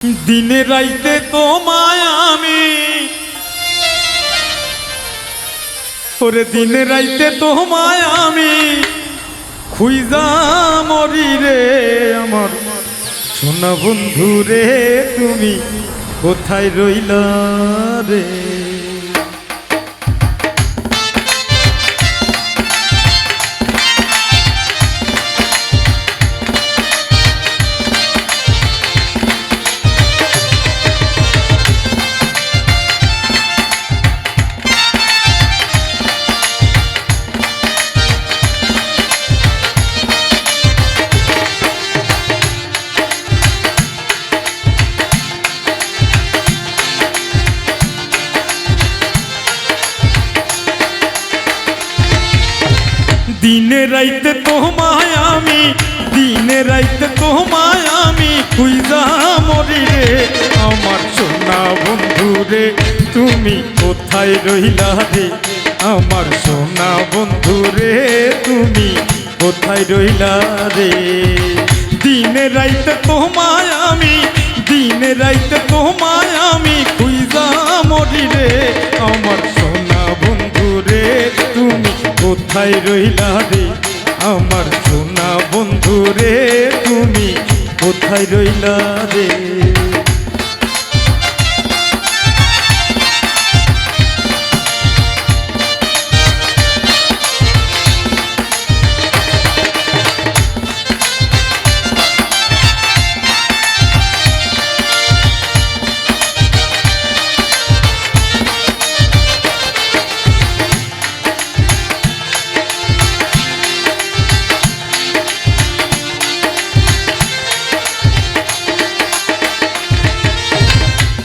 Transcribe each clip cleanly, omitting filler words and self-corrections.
দিনে রাইতে তোমায় আমি ওরে দিনে রাইতে তোমায় আমি খুইজা মরি রে আমার সোনা বন্ধু রে তুমি কোথায় রইলা রে। দিনে রাইতে তোমায় আমি দিনে রাইতে তোমায় আমি খুইজা মরি রে আমার সোনা বন্ধু রে তুমি কোথায় রইলা রে আমার সোনা বন্ধু রে তুমি কোথায় রইলা রে। দিনে রাইতে তোমায় আমি দিনে রাইতে তোমায় আমি খুইজা মরি রে আমার সোনা বন্ধু রে তুমি কোথায় রইলা রে আমার সোনা বন্ধু রে তুমি কোথায় রইলা রে।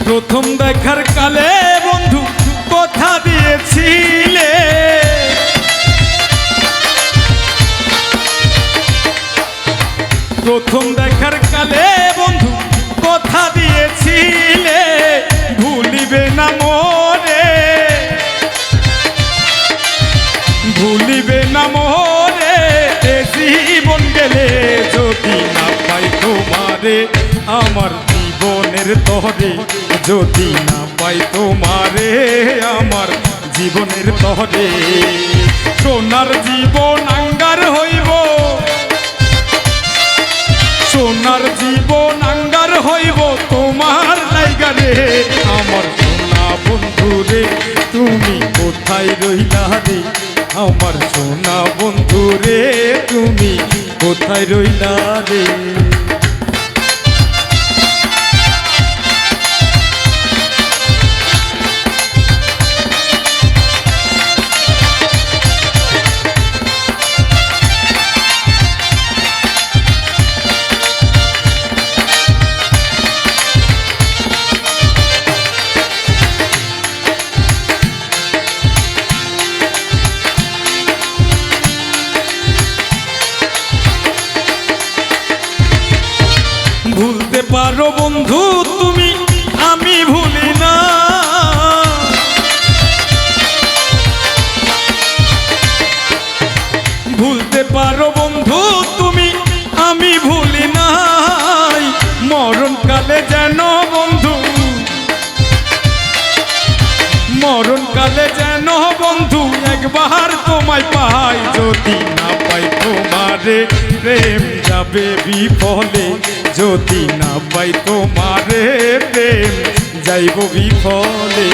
প্রথম দেখার কালে বন্ধু কথা দিয়েছিলে প্রথম দেখার কালে বন্ধু কথা দিয়েছিলে ভুলিবে না মোরে ভুলিবে না মোরে জীবন গেলে যদি না পাই তোমারে আমার জীবনের তরে যদি না পাই তোমারে আমার জীবনের তরে সোনার জীবন আঙ্গার হইব সোনার জীবন আঙ্গার হইব তোমার লাইগারে আমার সোনা বন্ধু রে তুমি কোথায় রইলা রে আমার সোনা বন্ধু রে তুমি কোথায় রইলা রে। ভুলতে পারো বন্ধু তুমি আমি ভুলি না ভুলতে পারো বন্ধু তুমি আমি ভুলি নাই মরণকালে যেন বন্ধু মরণকালে যেন বন্ধু একবার তোমায় পাই যদি না পাই তোমারে প্রেম যাবে বিফলে যদি না পাই তোমারে প্রেম যাইব বিফলে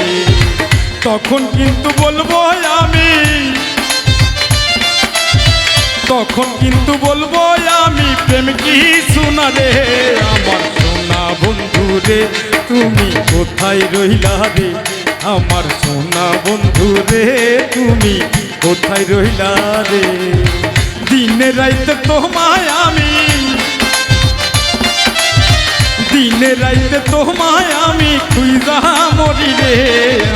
তখন কিন্তু বলবো আমি তখন কিন্তু বলবো আমি প্রেম কি শোনা রে আমার সোনা বন্ধু রে তুমি কোথায় রইলা রে আমার সোনা বন্ধু রে তুমি কোথায় রইলা রে। দিনে রাইতে তোমায় আমি দিনে রাইতে তোমায় আমি খুইজা মরি রে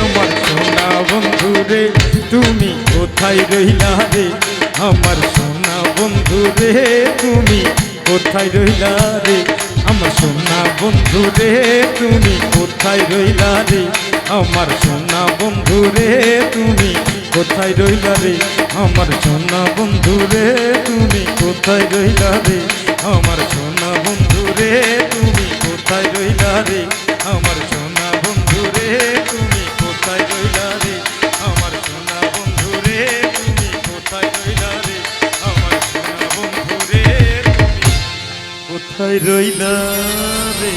আমার সোনা বন্ধু রে তুমি কোথায় রইলা রে আমার সোনা বন্ধু রে তুমি কোথায় রইলা রে আমার সোনা বন্ধু রে তুমি কোথায় রইলা রে আমার সোনা বন্ধু রে তুমি কোথায় রইলা রে আমার সোনা বন্ধু রে তুমি কোথায় রইলা রে আমার সোনা বন্ধু রে তুমি কোথায় রইলা রে আমার সোনা বন্ধু রে তুমি কোথায় রইলা রে আমার সোনা বন্ধু রে তুমি কোথায় রইলা রে আমার সোনা বন্ধু রে তুমি কোথায় রইলা রে।